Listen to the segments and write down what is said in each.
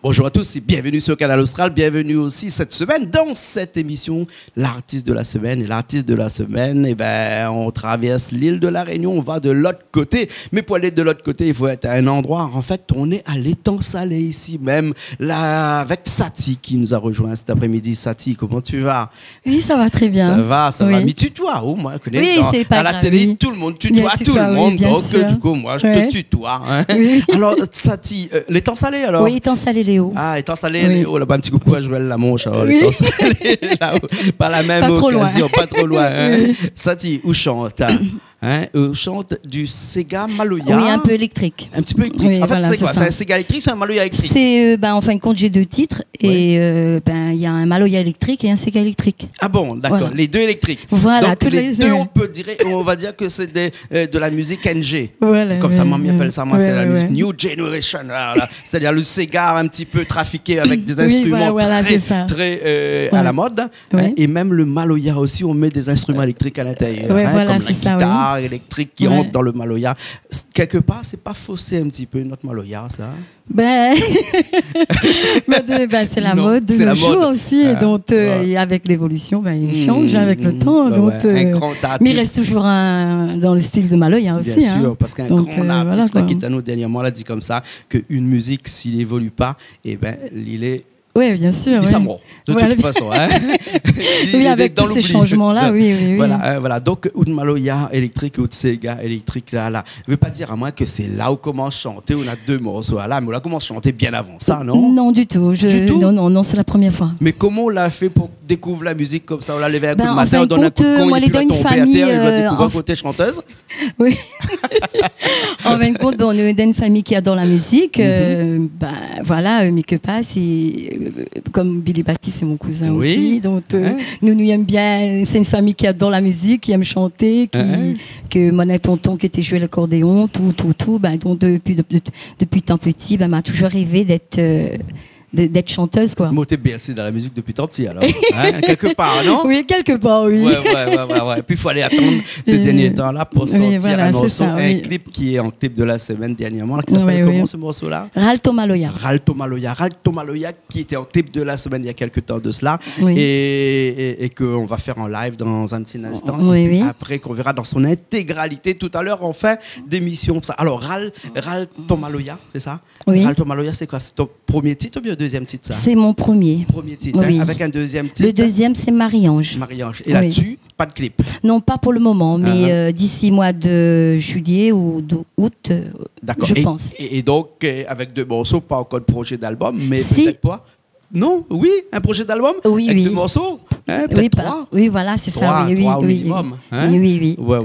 Bonjour à tous et bienvenue sur Canal Austral. Bienvenue aussi cette semaine dans cette émission, l'artiste de la semaine. Et l'artiste de la semaine, eh ben, on traverse l'île de la Réunion, on va de l'autre côté. Mais pour aller de l'autre côté, il faut être à un endroit. En fait, on est à l'étang salé ici même, là, avec Sati qui nous a rejoint cet après-midi. Sati, comment tu vas? Oui, ça va très bien. Ça va. Oui. Mais tutoie, oh, moi, je connais. Oui, c'est pas à la grave, télé, oui. tout le monde tutoie tout le monde. Oui, bien Donc, sûr. du coup, moi, je te tutoie. Hein. Oui. Alors, Sati, l'étang salé alors? Oui, étang salé Léo. Ah, étant salé, Oui. Léo, là-bas, un petit coucou à Joël Lamonche. Alors, Oui. étant salé, là-haut, pas la même Pas trop occasion, loin. pas trop loin. Hein. Oui. Sati, où chante où chante du Sega Maloya. Oui, un peu électrique. Un petit peu électrique. Oui, en fait, voilà, c'est quoi? c'est C'est ça. un Sega électrique, c'est un Maloya électrique? C'est, en fin de compte, j'ai deux titres. Et il y a un Maloya électrique et un Sega électrique. Ah bon, d'accord. Voilà. Les deux électriques. Voilà, Donc, tous les les deux, deux. on va dire que c'est de la musique NG. Voilà, Comme ça, ouais, maman appelle ça, moi, ouais, c'est la ouais, musique ouais. New Generation. Voilà. C'est-à-dire le Sega un petit peu trafiqué avec des instruments voilà, très, c'est ça. très à la mode. Ouais. Hein. Et même le Maloya aussi, on met des instruments électriques à l'intérieur. Ouais, voilà, comme la c'est ça, guitare électrique qui Ouais. rentre dans le Maloya. Quelque part, c'est pas faussé un petit peu notre Maloya, ça? Ben, c'est la Non, mode de c'est la nos jours mode. aussi. Ah, Donc, ouais. et avec l'évolution, il change avec le temps. Ouais, Donc, ouais. Un grand artiste. mais il reste toujours dans le style de Maloya aussi. Bien sûr, hein. parce qu'un Donc, grand artiste, voilà, quoi. Kitano, dernièrement, l'a dit comme ça, qu'une musique, s'il évolue pas, eh ben, il est... Oui, bien sûr. Il oui. s'en mord, de Voilà. toute façon. Hein. Oui, avec tous ces changements-là, oui. Voilà, voilà. Donc, ou de Maloya électrique ou de Sega électrique, là. Je ne veux pas dire à moi que c'est là où on commence à chanter, on a deux morceaux là, mais on a commencé à chanter bien avant ça, non? Non, du tout. Du tout? Non, c'est la première fois. Mais comment on l'a fait pour découvrir la musique comme ça? On l'a levé un coup de En matin, fin on de donne un coup de compte, con, moi, il les peut dans une tomber à famille, terre, il va découvrir en côté chanteuse. Oui. En fin de compte, on est dans une famille qui adore la musique. Voilà, mais que pas, comme Billy Baptiste, c'est mon cousin Oui. aussi. Donc, nous aimons bien. C'est une famille qui adore la musique, qui aime chanter, que mon tonton qui était joué l'accordéon, tout. Donc, depuis tant petit, m'a toujours rêvé d'être chanteuse, quoi. Moi, t'es bercé dans la musique depuis tant petit, alors. Hein, quelque part, non? Oui, quelque part, oui. Ouais. Puis il faut aller attendre ces derniers temps-là pour sortir voilà, un c'est morceau, ça, un oui. clip qui est en clip de la semaine dernièrement, qui s'appelle comment ce morceau-là? Ralto Maloya. Ralto Maloya, qui était en clip de la semaine il y a quelques temps de cela, Oui. et qu'on va faire en live dans un petit instant. Oui, et puis oui. après, qu'on verra dans son intégralité tout à l'heure en fin d'émission. Alors, Ralto Maloya, c'est ça? Oui. Ralto Maloya, c'est quoi? C'est ton premier titre ou bien deuxième titre, ça? C'est mon premier. Premier titre, Oui. hein, avec un deuxième titre. Le deuxième, c'est Marie-Ange. Marie-Ange. Et là-dessus, pas de clip. Non, pas pour le moment, mais d'ici mois de juillet ou d'août, D'accord. je pense. Et donc, avec deux morceaux, pas encore de projet d'album, mais Si. peut-être pas. Non, oui, un projet d'album Oui, avec oui. deux morceaux, hein, Oui, peut-être trois. oui, voilà, c'est ça. Oui, Trois au oui, minimum. oui. Hein? Oui. Ouais,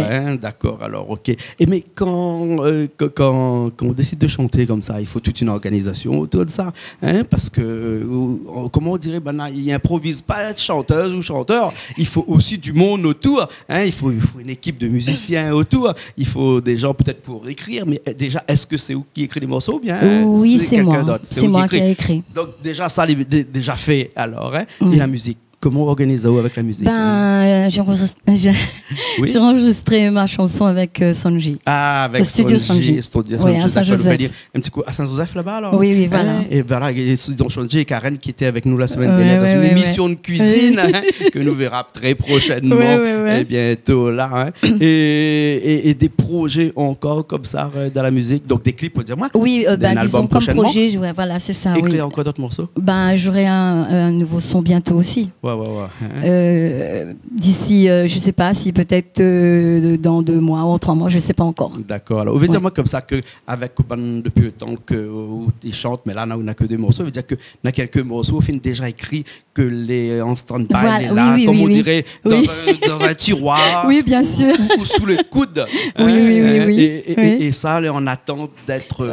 hein, d'accord, alors, ok. Et mais quand on décide de chanter comme ça, il faut toute une organisation autour de ça, hein, parce que, comment on dirait, il n'improvise pas être chanteuse ou chanteur, il faut aussi du monde autour, hein, il faut une équipe de musiciens autour, il faut des gens peut-être pour écrire, mais déjà, est-ce que c'est vous qui écrit les morceaux ou bien Oui, c'est quelqu'un moi. d'autre? C'est vous moi qui ai écrit. Donc déjà, ça, déjà fait, alors, hein, et la musique. Comment organiser avec la musique? J'ai enregistré ma chanson avec Sonji. Ah, avec le studio Sonji. Oui, à Saint-Joseph. Un petit coup à Saint-Joseph là-bas alors? Oui, voilà. Et voilà, ils ont changé. Et Karen qui était avec nous la semaine dernière dans une émission de cuisine hein, que nous verrons très prochainement et bientôt là. Hein. Et des projets encore comme ça dans la musique. Donc des clips, on dire moi? Oui, disons comme projet, voilà, c'est ça. Écrire encore d'autres morceaux? J'aurai un nouveau son bientôt aussi. D'ici, je ne sais pas si peut-être dans 2 mois ou en 3 mois, je ne sais pas encore. D'accord. Alors, on veut dire moi comme ça qu'avec depuis le temps qu'ils chantent, mais là, on n'a que 2 morceaux, on veut dire que a quelques morceaux, au fin déjà écrit que les en stand-by, là, comme on dirait, dans un tiroir. Oui, bien sûr. Ou sous le coude. Oui. Et ça, on attend d'être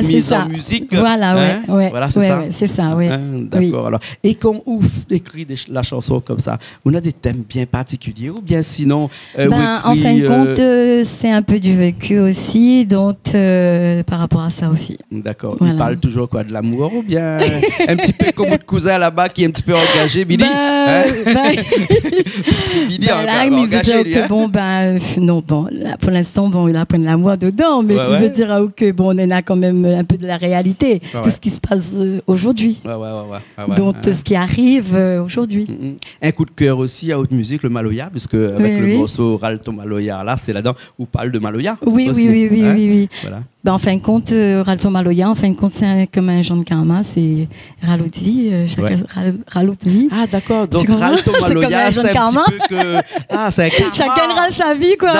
mis en musique. Voilà, voilà, c'est ça. C'est ça, oui. D'accord. Alors, et quand ouf écrit la chanson comme ça, on a des thèmes bien particuliers ou bien sinon en fin de compte, c'est un peu du vécu aussi, donc par rapport à ça aussi. D'accord. Voilà. Il parle toujours quoi, de l'amour ou bien un petit peu comme votre cousin là-bas qui est un petit peu engagé, Billy? Parce que Billy est engagé, lui. Non, là, pour l'instant, il a plein de l'amour dedans, mais il veut dire que on en a quand même un peu de la réalité, tout ce qui se passe aujourd'hui. Donc ce qui arrive aujourd'hui. Un coup de cœur aussi à haute musique, le Maloya, puisque avec le morceau Ralto Maloya, là, c'est là-dedans où parle de Maloya. Oui. Voilà. En fin de compte, Ralto Maloya, en fin de compte, c'est comme un genre de karma, c'est Raloutvi, Raloutvi. Ah, d'accord. Donc Ralto Maloya, c'est un petit peu que. Ah, c'est un karma. Chacun râle sa vie, quoi.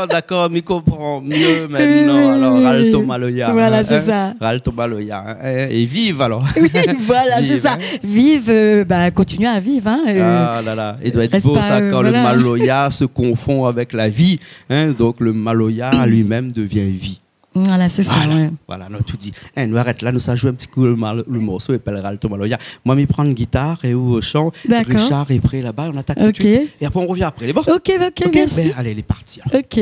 D'accord, mais comprend mieux maintenant. Alors, Ralto Maloya. Voilà, c'est ça. Ralto Maloya. Et vive alors. Oui, voilà, c'est ça. Vive, continue à vivre. Ah là là. Il doit être beau ça quand le Maloya se confond avec la vie. Donc le Maloya lui-même devient vie. Voilà, c'est ça. Voilà, nous tout dit. Nous arrête là, nous ça joue un petit coup le morceau et puis Ralto Maloya. Moi, je prends une guitare et au chant. Richard est prêt là-bas, on attaque tout de suite. Et après, on revient après. Les bon? Ok, merci. Allez, il est parti. Ok.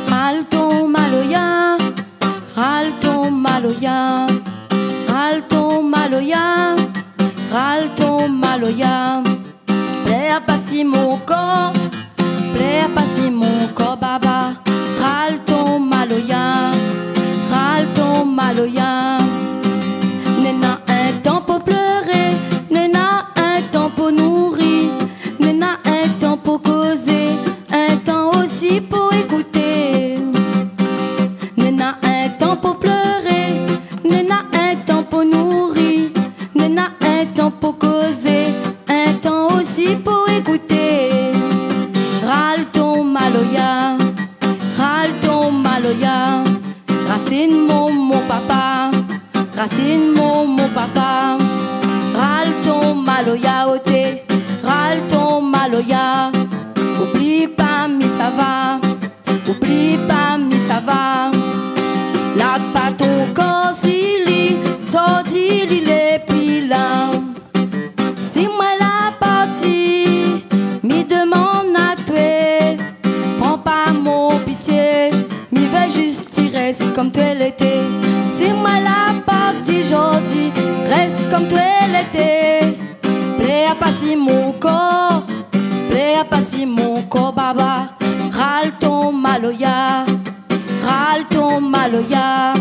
Ralto Maloya, Ralto Maloya, Ralto Maloya, Ralto Maloya. Plea passi mon corps, baba. Ralto Maloya, Ralto Maloya. Nena un temps pour pleurer, nena un temps pour nourrir, nena un temps pour causer, un temps aussi pour écouter. Nena un temps pour pleurer, nena un temps pour nourrir, nena un temps pour causer, un temps aussi pour écouter. Ralto Maloya, Ralto Maloya. Racine mon papa, racine mon papa. Ralto Maloya oté, Ralto Maloya. Oublie pas mi ça va, oublie pas mi ça va. La paton consili, sorti les pilas. Si moi la partie, mi demande à toi, prends pas mon pitié, mi veux juste y reste comme toi l'été. Si moi la partie, j'en reste comme toi l'été. Plais à passer mon corps, plais à passer mon corps, baba. Ralto Maloya, Ralto Maloya.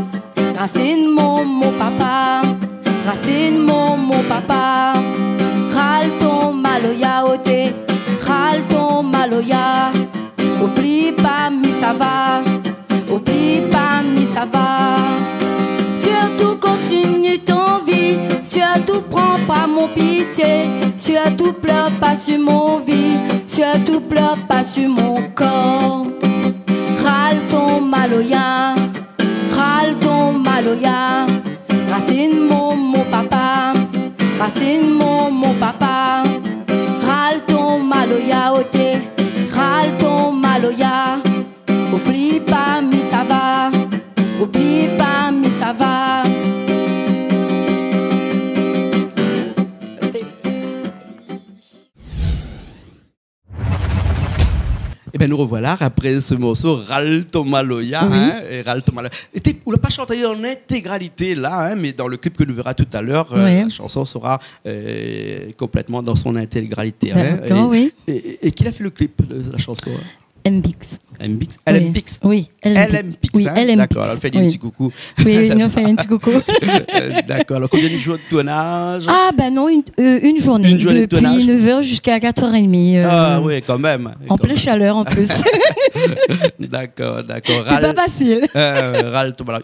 Racine mon papa, racine mon papa. Ralto Maloya oté, Ralto Maloya. Oublie pas mi ça va, oublie pas mi ça va. Surtout continue ton vie, surtout prends pas mon pitié, surtout pleure pas sur mon vie, surtout pleure pas sur mon corps. Ralto Maloya, Ralto Maloya. Racine mon papa, racine mon papa. Ralto Maloya oté, Ralto Maloya. Oublie pas mi ça va, oublie pas mi ça va. Et bien nous revoilà après ce morceau Ralto Maloya. Et Ralto Maloya. On l'a pas chanté en intégralité là, mais dans le clip que nous verrons tout à l'heure, la chanson sera complètement dans son intégralité. Et qui a fait le clip de la chanson? MBix. MBix. LMPix. Oui, LMPix. Oui, LMPix. D'accord, alors fais un petit coucou. Oui, nous fait un petit coucou. D'accord, alors combien de jours de tournage? Ah, ben non, une journée. Une journée de tournage. Depuis 9h jusqu'à 4h30. Ah oui, quand même. En pleine chaleur en plus. D'accord. C'est pas facile.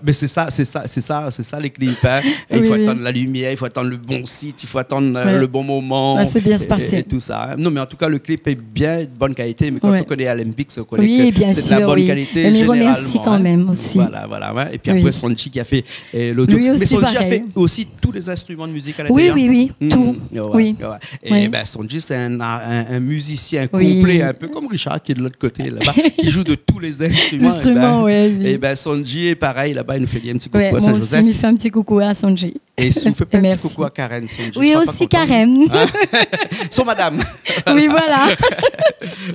Mais c'est ça les clips. Hein. Il faut attendre la lumière, il faut attendre le bon site, il faut attendre le bon moment. C'est bien se passer. Et tout ça. Hein. Non, mais en tout cas, le clip est bien de bonne qualité. Mais quand on connaît LMPix, mix, on connaît Oui, que bien c'est de la sûr, bonne oui. qualité Mais généralement. remercie quand même aussi. Voilà, voilà. Ouais. Et puis après, Oui. Sonji qui a fait l'audio. Lui aussi, Mais Sonji a pareil. fait aussi tous les instruments de musique à Oui, l'intérieur. oui, oui, tout. Ouais, Oui. ouais. Et Oui. ben, Sonji, c'est un musicien Oui. complet, un peu comme Richard qui est de l'autre côté là-bas, qui joue de tous les instruments. Instruments, ouais, oui. Et ben, Sonji est pareil là-bas, il nous fait un petit coucou Ouais, à moi aussi, Saint-Joseph. il me fait un petit coucou à Sonji. Et il nous fait plein de petits Merci. coucou à Karen Sonji. Oui, Je serais pas aussi content. Karen. Hein? Son madame. Oui, voilà.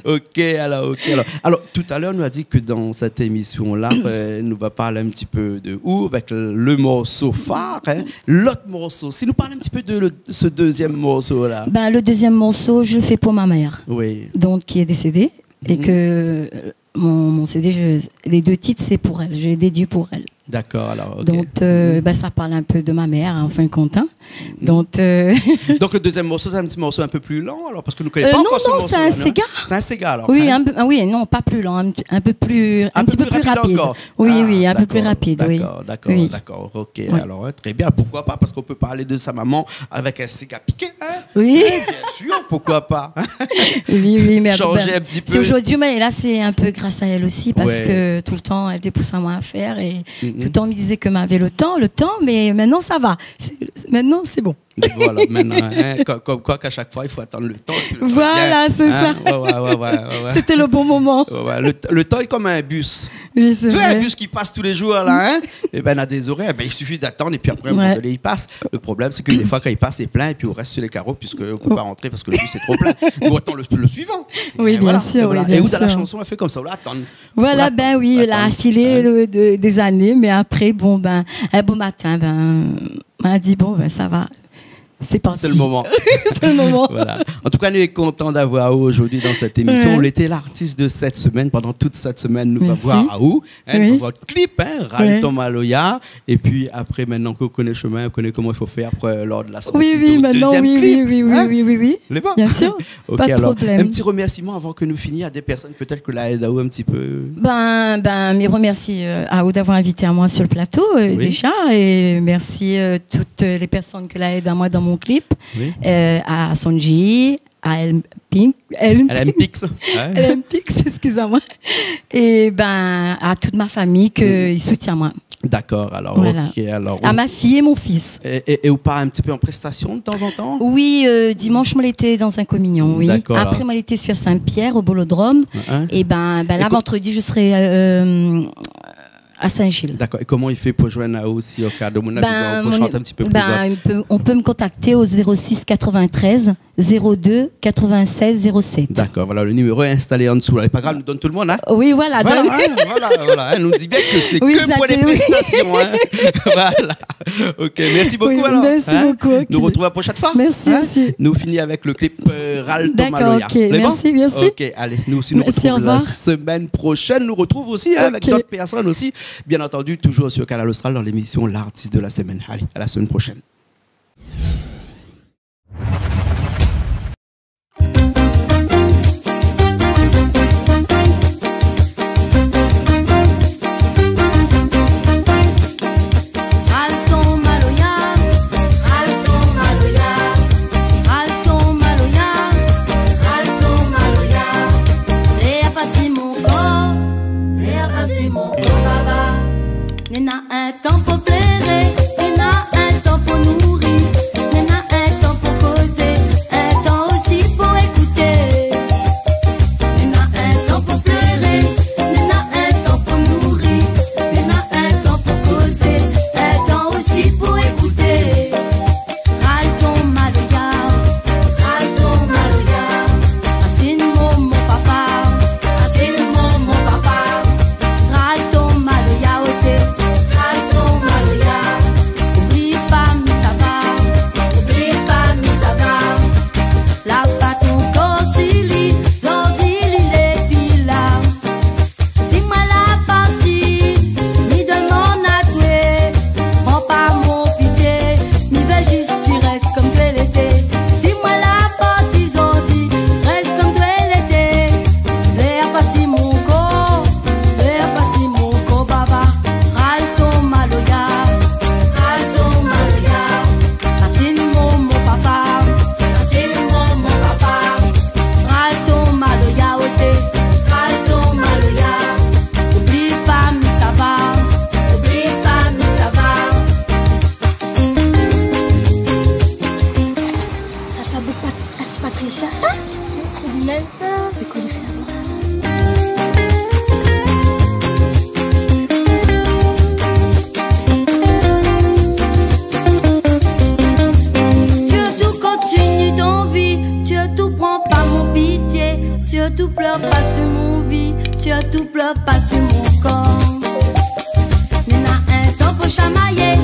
Ok, alors. Alors, tout à l'heure, nous a dit que dans cette émission-là, nous va parler un petit peu de où, avec le morceau phare, hein, l'autre morceau. Si nous parlons un petit peu de ce deuxième morceau-là. Ben, le deuxième morceau, je le fais pour ma mère, Oui. donc qui est décédée. Et que mon CD, les 2 titres, c'est pour elle. Je l'ai dédié pour elle. D'accord, alors. ok. Donc, ben, ça parle un peu de ma mère, en fin de compte. Hein. Donc, Donc, le deuxième morceau, c'est un petit morceau un peu plus lent, alors, parce que nous ne connaissons pas non, encore ce non, morceau. c'est un Sega. C'est un Sega, alors. oui, hein? oui, non, pas plus lent, un petit peu plus rapide. Encore. Oui, Ah, oui, un peu plus d'accord, rapide. Oui. D'accord, Oui. d'accord. Ok, Oui. alors, très bien. Pourquoi pas? Parce qu'on peut parler de sa maman avec un Sega piqué, hein? Oui. Bien sûr, pourquoi pas? Oui, mais Changer un petit peu. c'est aujourd'hui, mais là, c'est un peu grâce à elle aussi, parce Ouais. que tout le temps, elle dépousse à moi à faire et tout le temps, on me disait que m'avait le temps, mais maintenant, ça va. Maintenant, c'est bon. Voilà, maintenant, hein, comme quoi qu'à chaque fois, il faut attendre le temps. Et puis le temps Voilà, vient, c'est hein. ça. Ouais. C'était le bon moment. Ouais, le temps est comme un bus. Oui, c'est Tu vois, vrai. un bus qui passe tous les jours, là, hein? Et ben, on a des horaires, ben, il suffit d'attendre, et puis après, à un moment Ouais. donné, il passe. Le problème, c'est que des fois, quand il passe, c'est plein, et puis on reste sur les carreaux, puisqu'on ne peut pas rentrer parce que le bus est trop plein. Nous attend le suivant. Oui, Et bien sûr, oui, bien Et où dans la sûr. chanson, on fait comme ça, on l'attend. Voilà, ben oui, elle a affilé des années, mais après, bon, ben, un beau matin, on a dit, bon, ben, ça va. C'est parti. C'est le moment. C'est le moment. Voilà. En tout cas, nous sommes contents d'avoir Aou aujourd'hui dans cette émission. Ouais. On était l'artiste de cette semaine. Pendant toute cette semaine, nous allons Merci. voir Aou. Hein, Oui. nous voir votre clip, hein, Ralton Ouais. Maloya. Et puis après, maintenant qu'on connaît le chemin, on connaît comment il faut faire lors de la sortie. Oui, du maintenant, deuxième oui, clip. oui. Les bons. Bien sûr, Ok, pas de alors, problème. un petit remerciement avant que nous finissions à des personnes peut-être que la aide Aou un petit peu. Mais remercie à vous d'avoir invité à moi sur le plateau déjà, et merci toutes les personnes que la aident à moi dans mon clip, Oui. à Sonji, à LMPix, LMPix. Ouais. excusez-moi, et ben à toute ma famille qui soutient moi, D'accord, alors, Voilà. ok. Alors, à ma fille et mon fils. et vous part un petit peu en prestation de temps en temps? Oui, dimanche, moi, l'étais dans un communion, oui. D'accord, Après, alors. moi, l'étais sur Saint-Pierre, au Bolodrome. Hein? Et là, Et vendredi, je serai à Saint-Gilles. D'accord. Et comment il fait pour joindre Aou si au cas de mon avis, pour chanter un petit peu plus on peut me contacter au 06 93 02 96 07. D'accord, voilà, le numéro est installé en dessous. Là. C'est pas grave, nous donne tout le monde. Hein? Oui, voilà. Voilà, donne- hein, nous dit bien que c'est Oui, que ça pour les te- oui. prestations. Hein. Voilà. Ok, merci beaucoup. Oui, alors. merci Hein? beaucoup, ok. Nous retrouvons la prochaine fois. Merci Hein? aussi. Nous finissons avec le clip Ralton D'accord, Maloya. ok. C'est bon? Merci, merci. Ok, allez, nous aussi nous Merci, au retrouvons la revoir. semaine prochaine. Nous retrouvons aussi hein, avec Ok. d'autres personnes aussi. Bien entendu, toujours sur Canal Austral dans l'émission L'artiste de la semaine. Allez, à la semaine prochaine. Ralton Maloya, Ralton Maloya, Ralton Maloya, Ralton Maloya. Léa passi mon corps, Léa passi mon corps, baba. Nena un temps pour plairer, Nena un temps pour nourrir, Nena comme ça. C'est quoi les faire? Surtout continue ton vie, surtout prends pas mon pitié, surtout pleure pas sur mon vie, surtout pleure pas sur mon corps. Nena un temps pour chamailler.